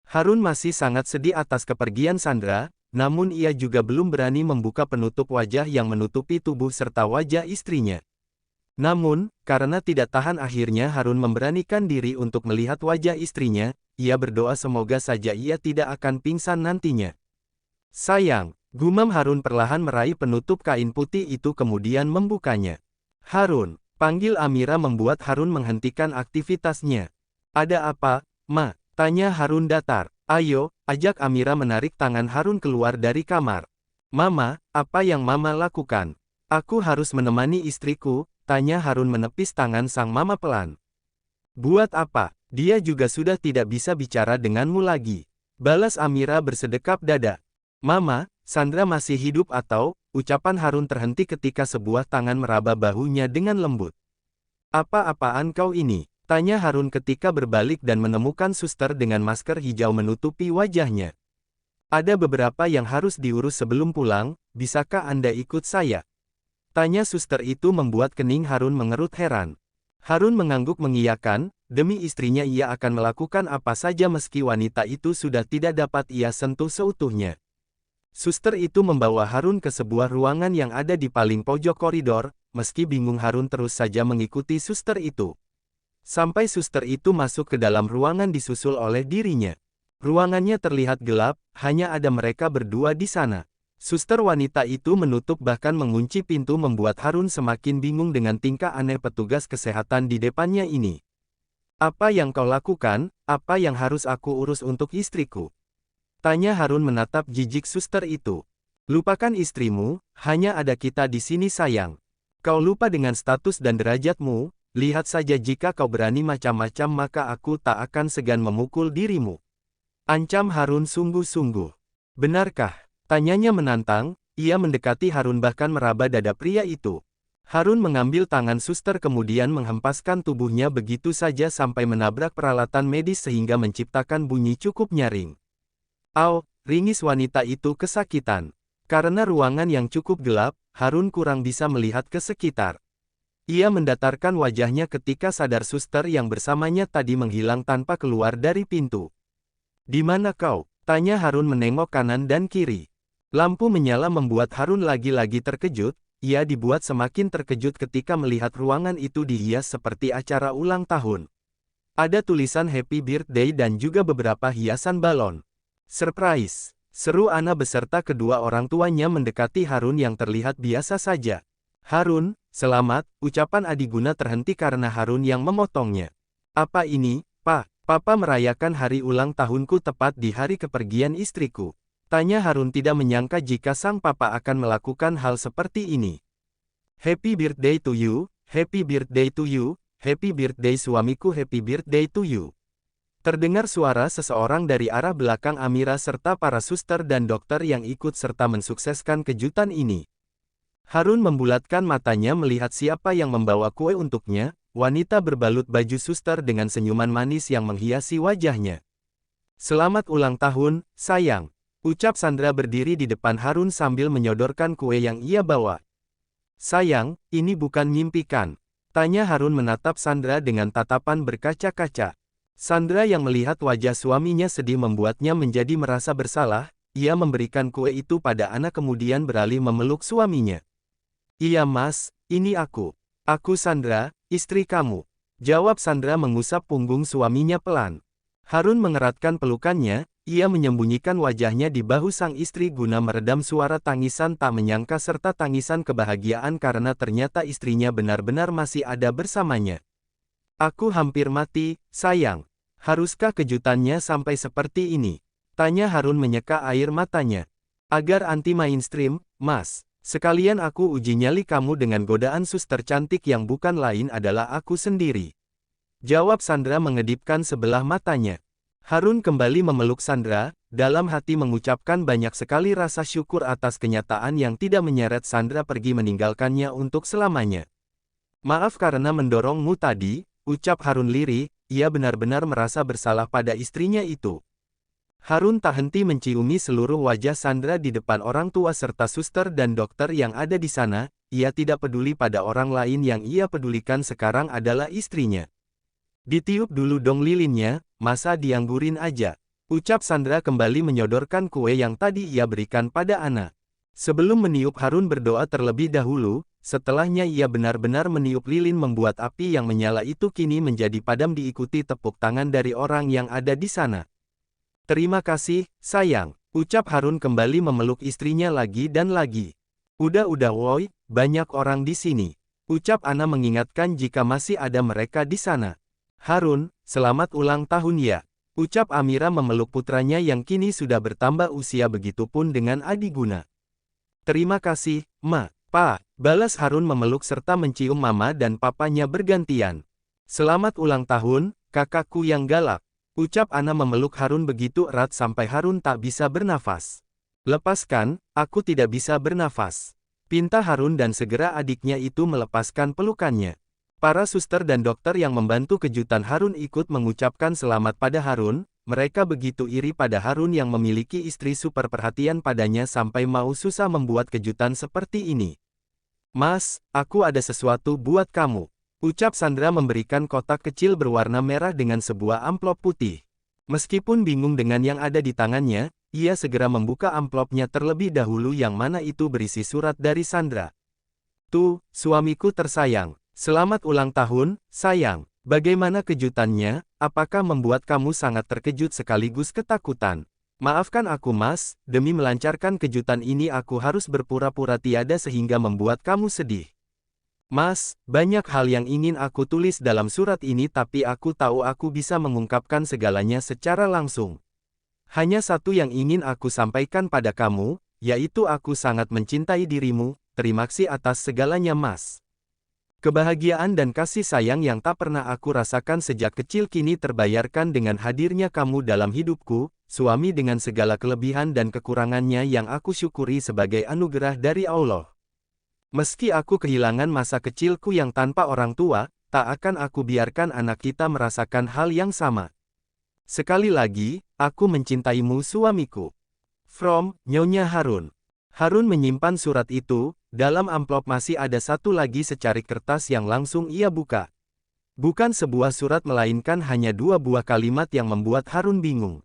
Harun masih sangat sedih atas kepergian Sandra, namun ia juga belum berani membuka penutup wajah yang menutupi tubuh serta wajah istrinya. Namun, karena tidak tahan akhirnya Harun memberanikan diri untuk melihat wajah istrinya, ia berdoa semoga saja ia tidak akan pingsan nantinya. Sayang, gumam Harun perlahan meraih penutup kain putih itu kemudian membukanya. Harun, panggil Amira membuat Harun menghentikan aktivitasnya. Ada apa, Ma? Tanya Harun datar. Ayo, ajak Amira menarik tangan Harun keluar dari kamar. Mama, apa yang Mama lakukan? Aku harus menemani istriku, tanya Harun menepis tangan sang mama pelan. Buat apa? Dia juga sudah tidak bisa bicara denganmu lagi. Balas Amira bersedekap dada. Mama, Sandra masih hidup atau? Ucapan Harun terhenti ketika sebuah tangan meraba bahunya dengan lembut. Apa-apaan kau ini? Tanya Harun ketika berbalik dan menemukan suster dengan masker hijau menutupi wajahnya. Ada beberapa yang harus diurus sebelum pulang, bisakah Anda ikut saya? Tanya suster itu membuat kening Harun mengerut heran. Harun mengangguk mengiyakan, demi istrinya ia akan melakukan apa saja meski wanita itu sudah tidak dapat ia sentuh seutuhnya. Suster itu membawa Harun ke sebuah ruangan yang ada di paling pojok koridor, meski bingung Harun terus saja mengikuti suster itu. Sampai suster itu masuk ke dalam ruangan disusul oleh dirinya. Ruangannya terlihat gelap, hanya ada mereka berdua di sana. Suster wanita itu menutup bahkan mengunci pintu membuat Harun semakin bingung dengan tingkah aneh petugas kesehatan di depannya ini. Apa yang kau lakukan? Apa yang harus aku urus untuk istriku? Tanya Harun menatap jijik suster itu. Lupakan istrimu, hanya ada kita di sini sayang. Kau lupa dengan status dan derajatmu. Lihat saja jika kau berani macam-macam maka aku tak akan segan memukul dirimu. Ancam Harun sungguh-sungguh. Benarkah? Tanyanya menantang, ia mendekati Harun bahkan meraba dada pria itu. Harun mengambil tangan suster kemudian menghempaskan tubuhnya begitu saja sampai menabrak peralatan medis sehingga menciptakan bunyi cukup nyaring. Au, ringis wanita itu kesakitan. Karena ruangan yang cukup gelap, Harun kurang bisa melihat ke sekitar. Ia mendatarkan wajahnya ketika sadar suster yang bersamanya tadi menghilang tanpa keluar dari pintu. Di mana kau? Tanya Harun menengok kanan dan kiri. Lampu menyala membuat Harun lagi-lagi terkejut, ia dibuat semakin terkejut ketika melihat ruangan itu dihias seperti acara ulang tahun. Ada tulisan Happy Birthday dan juga beberapa hiasan balon. Surprise! Seru Ana beserta kedua orang tuanya mendekati Harun yang terlihat biasa saja. Harun, selamat, ucapan Adiguna terhenti karena Harun yang memotongnya. Apa ini, Pak? Papa merayakan hari ulang tahunku tepat di hari kepergian istriku. Tanya Harun tidak menyangka jika sang papa akan melakukan hal seperti ini. Happy birthday to you, happy birthday to you, happy birthday suamiku, happy birthday to you. Terdengar suara seseorang dari arah belakang Amira serta para suster dan dokter yang ikut serta mensukseskan kejutan ini. Harun membulatkan matanya melihat siapa yang membawa kue untuknya, wanita berbalut baju suster dengan senyuman manis yang menghiasi wajahnya. Selamat ulang tahun, sayang, ucap Sandra berdiri di depan Harun sambil menyodorkan kue yang ia bawa. Sayang, ini bukan mimpi kan? Tanya Harun menatap Sandra dengan tatapan berkaca-kaca. Sandra yang melihat wajah suaminya sedih membuatnya menjadi merasa bersalah, ia memberikan kue itu pada anak kemudian beralih memeluk suaminya. Iya mas, ini aku. Aku Sandra, istri kamu. Jawab Sandra mengusap punggung suaminya pelan. Harun mengeratkan pelukannya, ia menyembunyikan wajahnya di bahu sang istri guna meredam suara tangisan tak menyangka serta tangisan kebahagiaan karena ternyata istrinya benar-benar masih ada bersamanya. Aku hampir mati, sayang. Haruskah kejutannya sampai seperti ini? Tanya Harun menyeka air matanya. Agar anti-mainstream, mas. Sekalian aku uji nyali kamu dengan godaan suster cantik yang bukan lain adalah aku sendiri. Jawab Sandra mengedipkan sebelah matanya. Harun kembali memeluk Sandra, dalam hati mengucapkan banyak sekali rasa syukur atas kenyataan yang tidak menyeret Sandra pergi meninggalkannya untuk selamanya. Maaf karena mendorongmu tadi, ucap Harun lirih, ia benar-benar merasa bersalah pada istrinya itu. Harun tak henti menciumi seluruh wajah Sandra di depan orang tua serta suster dan dokter yang ada di sana, ia tidak peduli pada orang lain yang ia pedulikan sekarang adalah istrinya. Ditiup dulu dong lilinnya, masa dianggurin aja. Ucap Sandra kembali menyodorkan kue yang tadi ia berikan pada Ana. Sebelum meniup Harun berdoa terlebih dahulu, setelahnya ia benar-benar meniup lilin membuat api yang menyala itu kini menjadi padam diikuti tepuk tangan dari orang yang ada di sana. Terima kasih, sayang, ucap Harun kembali memeluk istrinya lagi dan lagi. Udah woi, banyak orang di sini. Ucap Ana mengingatkan jika masih ada mereka di sana. Harun, selamat ulang tahun ya. Ucap Amira memeluk putranya yang kini sudah bertambah usia begitupun dengan Adiguna. Terima kasih, Ma, Pa, balas Harun memeluk serta mencium mama dan papanya bergantian. Selamat ulang tahun, kakakku yang galak. Ucap Ana memeluk Harun begitu erat sampai Harun tak bisa bernafas. Lepaskan, aku tidak bisa bernafas. Pinta Harun dan segera adiknya itu melepaskan pelukannya. Para suster dan dokter yang membantu kejutan Harun ikut mengucapkan selamat pada Harun, mereka begitu iri pada Harun yang memiliki istri super perhatian padanya sampai mau susah membuat kejutan seperti ini. Mas, aku ada sesuatu buat kamu. Ucap Sandra memberikan kotak kecil berwarna merah dengan sebuah amplop putih. Meskipun bingung dengan yang ada di tangannya, ia segera membuka amplopnya terlebih dahulu yang mana itu berisi surat dari Sandra. Tuh, suamiku tersayang. Selamat ulang tahun, sayang. Bagaimana kejutannya? Apakah membuat kamu sangat terkejut sekaligus ketakutan? Maafkan aku mas, demi melancarkan kejutan ini aku harus berpura-pura tiada sehingga membuat kamu sedih. Mas, banyak hal yang ingin aku tulis dalam surat ini tapi aku tahu aku bisa mengungkapkan segalanya secara langsung. Hanya satu yang ingin aku sampaikan pada kamu, yaitu aku sangat mencintai dirimu, terima kasih atas segalanya mas. Kebahagiaan dan kasih sayang yang tak pernah aku rasakan sejak kecil kini terbayarkan dengan hadirnya kamu dalam hidupku, suami dengan segala kelebihan dan kekurangannya yang aku syukuri sebagai anugerah dari Allah. Meski aku kehilangan masa kecilku yang tanpa orang tua, tak akan aku biarkan anak kita merasakan hal yang sama. Sekali lagi, aku mencintaimu suamiku. From, Nyonya Harun. Harun menyimpan surat itu, dalam amplop masih ada satu lagi secarik kertas yang langsung ia buka. Bukan sebuah surat melainkan hanya dua buah kalimat yang membuat Harun bingung.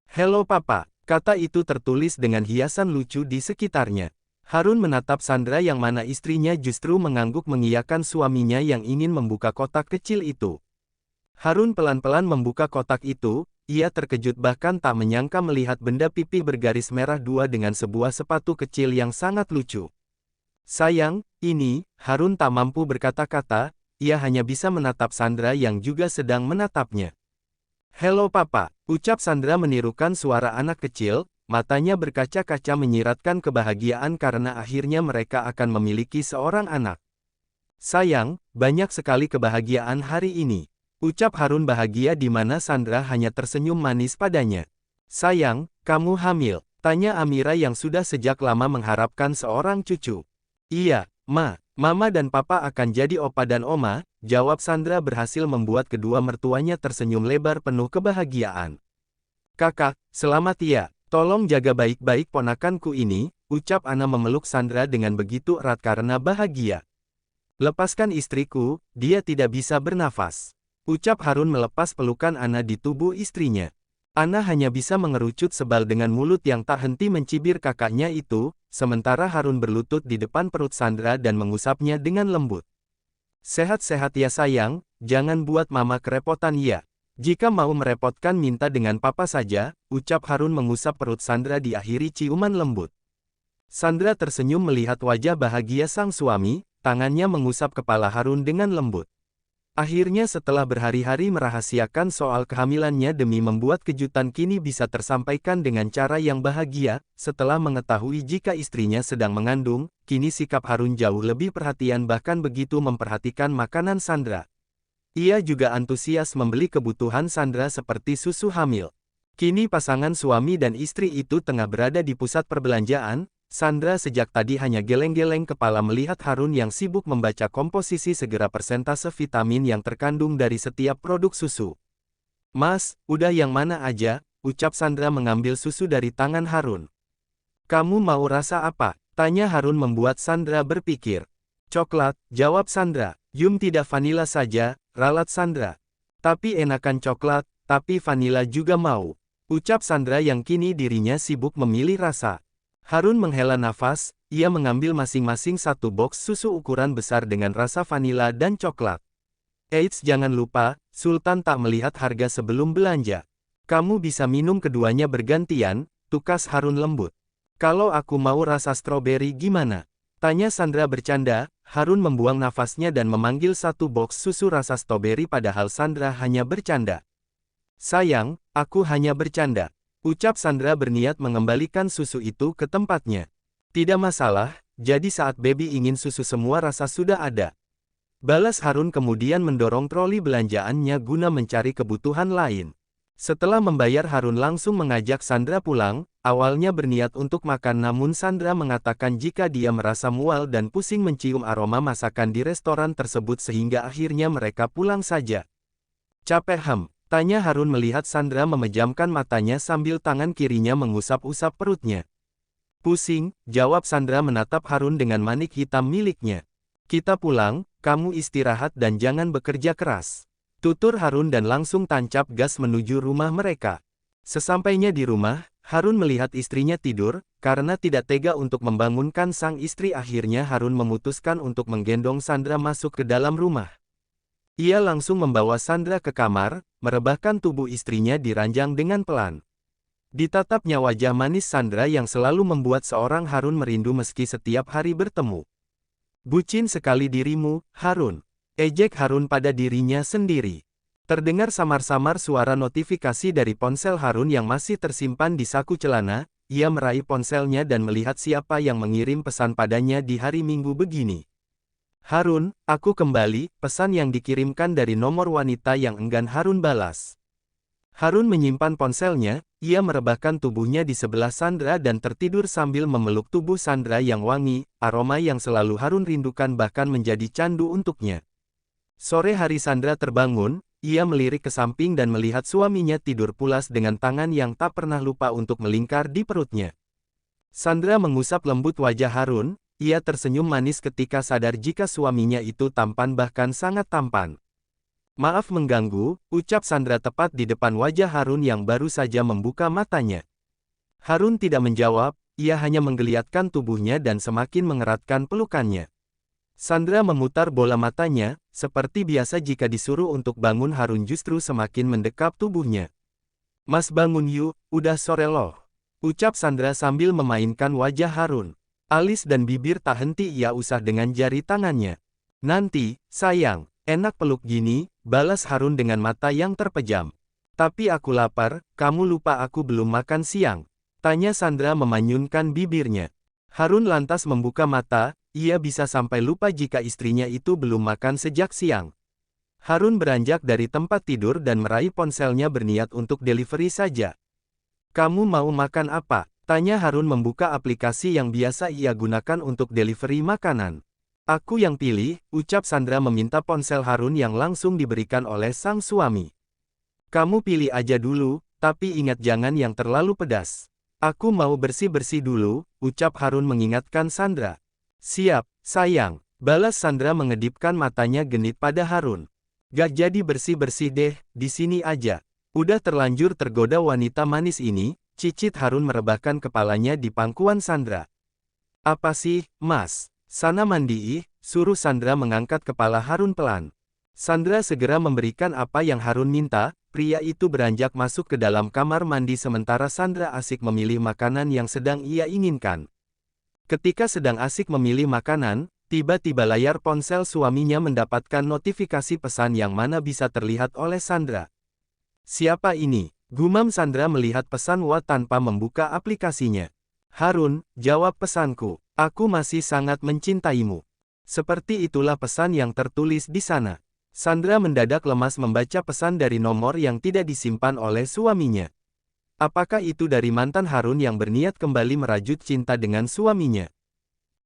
Hello papa, kata itu tertulis dengan hiasan lucu di sekitarnya. Harun menatap Sandra yang mana istrinya justru mengangguk mengiyakan suaminya yang ingin membuka kotak kecil itu. Harun pelan-pelan membuka kotak itu. Ia terkejut bahkan tak menyangka melihat benda pipih bergaris merah dua dengan sebuah sepatu kecil yang sangat lucu. Sayang, ini, Harun tak mampu berkata-kata, ia hanya bisa menatap Sandra yang juga sedang menatapnya. Hello papa, ucap Sandra menirukan suara anak kecil, matanya berkaca-kaca menyiratkan kebahagiaan karena akhirnya mereka akan memiliki seorang anak. Sayang, banyak sekali kebahagiaan hari ini. Ucap Harun bahagia di mana Sandra hanya tersenyum manis padanya. Sayang, kamu hamil? Tanya Amira yang sudah sejak lama mengharapkan seorang cucu. Iya, Ma. Mama dan Papa akan jadi opa dan oma, jawab Sandra berhasil membuat kedua mertuanya tersenyum lebar penuh kebahagiaan. Kakak, selamat ya. Tolong jaga baik-baik ponakanku ini, ucap Ana memeluk Sandra dengan begitu erat karena bahagia. Lepaskan istriku, dia tidak bisa bernafas. Ucap Harun melepas pelukan Ana di tubuh istrinya. Ana hanya bisa mengerucut sebal dengan mulut yang tak henti mencibir kakaknya itu, sementara Harun berlutut di depan perut Sandra dan mengusapnya dengan lembut. Sehat-sehat ya sayang, jangan buat mama kerepotan ya. Jika mau merepotkan minta dengan papa saja, ucap Harun mengusap perut Sandra diakhiri ciuman lembut. Sandra tersenyum melihat wajah bahagia sang suami, tangannya mengusap kepala Harun dengan lembut. Akhirnya setelah berhari-hari merahasiakan soal kehamilannya demi membuat kejutan kini bisa tersampaikan dengan cara yang bahagia, setelah mengetahui jika istrinya sedang mengandung, kini sikap Harun jauh lebih perhatian bahkan begitu memperhatikan makanan Sandra. Ia juga antusias membeli kebutuhan Sandra seperti susu hamil. Kini pasangan suami dan istri itu tengah berada di pusat perbelanjaan. Sandra sejak tadi hanya geleng-geleng kepala melihat Harun yang sibuk membaca komposisi segera persentase vitamin yang terkandung dari setiap produk susu. Mas, udah yang mana aja, ucap Sandra mengambil susu dari tangan Harun. Kamu mau rasa apa? Tanya Harun membuat Sandra berpikir. Coklat, jawab Sandra. Yum tidak vanila saja, ralat Sandra. Tapi enakan coklat, tapi vanila juga mau. Ucap Sandra yang kini dirinya sibuk memilih rasa. Harun menghela nafas, ia mengambil masing-masing satu boks susu ukuran besar dengan rasa vanila dan coklat. Eits, jangan lupa, Sultan tak melihat harga sebelum belanja. Kamu bisa minum keduanya bergantian, tukas Harun lembut. Kalau aku mau rasa stroberi gimana? Tanya Sandra bercanda. Harun membuang nafasnya dan memanggil satu boks susu rasa stroberi padahal Sandra hanya bercanda. Sayang, aku hanya bercanda. Ucap Sandra berniat mengembalikan susu itu ke tempatnya. Tidak masalah, jadi saat baby ingin susu semua rasa sudah ada. Balas Harun kemudian mendorong troli belanjaannya guna mencari kebutuhan lain. Setelah membayar Harun langsung mengajak Sandra pulang, awalnya berniat untuk makan namun Sandra mengatakan jika dia merasa mual dan pusing mencium aroma masakan di restoran tersebut sehingga akhirnya mereka pulang saja. Capek tanya Harun melihat Sandra memejamkan matanya sambil tangan kirinya mengusap-usap perutnya. Pusing, jawab Sandra menatap Harun dengan manik hitam miliknya. Kita pulang, kamu istirahat dan jangan bekerja keras. Tutur Harun dan langsung tancap gas menuju rumah mereka. Sesampainya di rumah, Harun melihat istrinya tidur, karena tidak tega untuk membangunkan sang istri akhirnya Harun memutuskan untuk menggendong Sandra masuk ke dalam rumah. Ia langsung membawa Sandra ke kamar, merebahkan tubuh istrinya di ranjang dengan pelan. Ditatapnya wajah manis Sandra yang selalu membuat seorang Harun merindu meski setiap hari bertemu. Bucin sekali dirimu, Harun. Ejek Harun pada dirinya sendiri. Terdengar samar-samar suara notifikasi dari ponsel Harun yang masih tersimpan di saku celana, ia meraih ponselnya dan melihat siapa yang mengirim pesan padanya di hari Minggu begini. Harun, aku kembali, pesan yang dikirimkan dari nomor wanita yang enggan Harun balas. Harun menyimpan ponselnya, ia merebahkan tubuhnya di sebelah Sandra dan tertidur sambil memeluk tubuh Sandra yang wangi, aroma yang selalu Harun rindukan bahkan menjadi candu untuknya. Sore hari Sandra terbangun, ia melirik ke samping dan melihat suaminya tidur pulas dengan tangan yang tak pernah lupa untuk melingkar di perutnya. Sandra mengusap lembut wajah Harun. Ia tersenyum manis ketika sadar jika suaminya itu tampan bahkan sangat tampan. Maaf mengganggu, ucap Sandra tepat di depan wajah Harun yang baru saja membuka matanya. Harun tidak menjawab, ia hanya menggeliatkan tubuhnya dan semakin mengeratkan pelukannya. Sandra memutar bola matanya, seperti biasa jika disuruh untuk bangun Harun justru semakin mendekap tubuhnya. Mas bangun yuk, udah sore loh. Ucap Sandra sambil memainkan wajah Harun. Alis dan bibir tak henti ia usah dengan jari tangannya. Nanti, sayang, enak peluk gini, balas Harun dengan mata yang terpejam. Tapi aku lapar, kamu lupa aku belum makan siang. Tanya Sandra memanyunkan bibirnya. Harun lantas membuka mata, ia bisa sampai lupa jika istrinya itu belum makan sejak siang. Harun beranjak dari tempat tidur dan meraih ponselnya berniat untuk delivery saja. Kamu mau makan apa? Tanya Harun membuka aplikasi yang biasa ia gunakan untuk delivery makanan. Aku yang pilih, ucap Sandra meminta ponsel Harun yang langsung diberikan oleh sang suami. Kamu pilih aja dulu, tapi ingat jangan yang terlalu pedas. Aku mau bersih-bersih dulu, ucap Harun mengingatkan Sandra. Siap, sayang, balas Sandra mengedipkan matanya genit pada Harun. Gak jadi bersih-bersih deh, di sini aja. Udah terlanjur tergoda wanita manis ini. Cicit Harun merebahkan kepalanya di pangkuan Sandra. Apa sih, Mas? Sana mandi, suruh Sandra mengangkat kepala Harun pelan. Sandra segera memberikan apa yang Harun minta, pria itu beranjak masuk ke dalam kamar mandi sementara Sandra asik memilih makanan yang sedang ia inginkan. Ketika sedang asik memilih makanan, tiba-tiba layar ponsel suaminya mendapatkan notifikasi pesan yang mana bisa terlihat oleh Sandra. Siapa ini? Gumam Sandra melihat pesan WA tanpa membuka aplikasinya. Harun, jawab pesanku. Aku masih sangat mencintaimu. Seperti itulah pesan yang tertulis di sana. Sandra mendadak lemas membaca pesan dari nomor yang tidak disimpan oleh suaminya. Apakah itu dari mantan Harun yang berniat kembali merajut cinta dengan suaminya?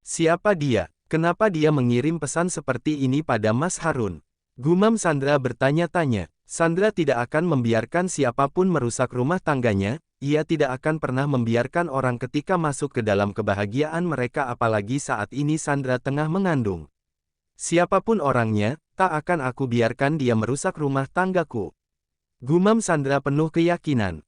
Siapa dia? Kenapa dia mengirim pesan seperti ini pada Mas Harun? Gumam Sandra bertanya-tanya. Sandra tidak akan membiarkan siapapun merusak rumah tangganya, ia tidak akan pernah membiarkan orang ketika masuk ke dalam kebahagiaan mereka apalagi saat ini Sandra tengah mengandung. Siapapun orangnya, tak akan aku biarkan dia merusak rumah tanggaku. Gumam Sandra penuh keyakinan.